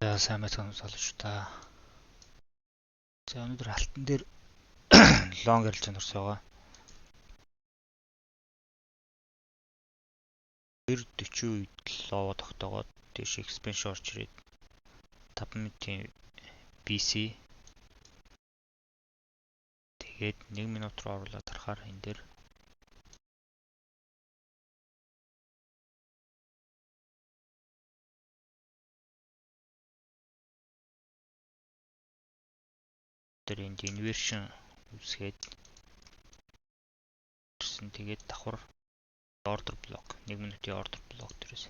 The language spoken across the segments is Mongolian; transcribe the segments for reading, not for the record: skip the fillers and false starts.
Сайн байцгаана сонсогч та. За өнөөдөр алтан дээр лонг ярилцсан орсоогоо. 2:40 үед лово тогтоогоод тийш экспеншн орж ирээд 5 минутын BC тэгээд 1 минут руу оруулаад харахаар энэ дээр энд инвершн үсгээд ирсэн. Тэгээд давхар ордер блок 1 минутын ордер блок дээрээс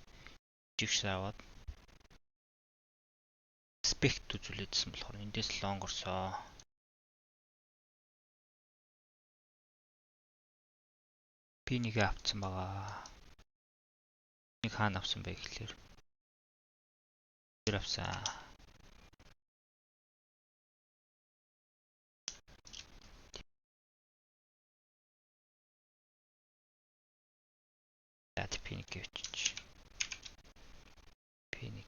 жигш аваад спект үзүүлээдсэн болохоор эндээс лонг орсоо. P1 авцсан байгаа. Нэг хаана авсан бэ гэхлээр тэр авсан. P1 гэвч. P1.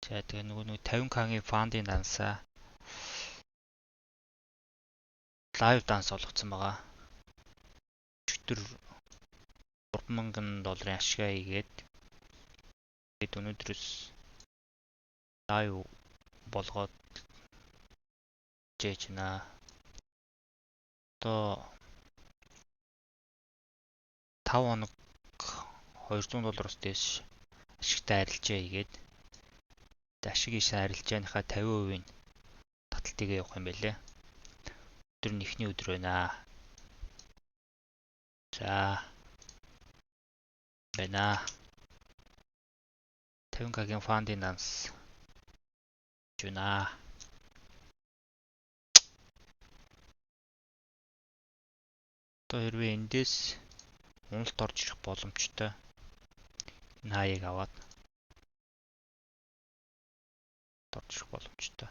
За тэгээ нөгөө 50k-ийн фандын дансаа лайв данс болгоцсон байгаа. Өчигдөр $3000 ашгаа хийгээд тэгээд өнөөдрөөс лайв болгоод жээж байна. Одоо 5 хоног $200-оос дээш ашигтай арилжаа хийгээд ашиг ийшээ арилжааныхаа 50%-ийн таталтыг явах юм байлээ. Өдөр нь эхний өдөр байна. За байна. 50k-ийн фандын данс жуна. Одоо хэрвээ эндээс уналт орж ирэх боломжтой. Энэ хаяг аваад орж ирэх боломжтой.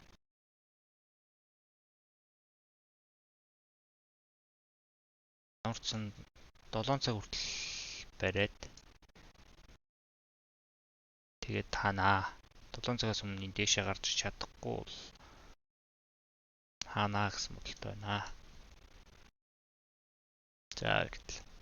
Орцсон 7 цаг хүртэл бариад тэгээд таанаа 7 цагаас өмнө энэ дээшээ гарч чадахгүй бол хаанаа гэсэн бодолтой байна. За гэтэл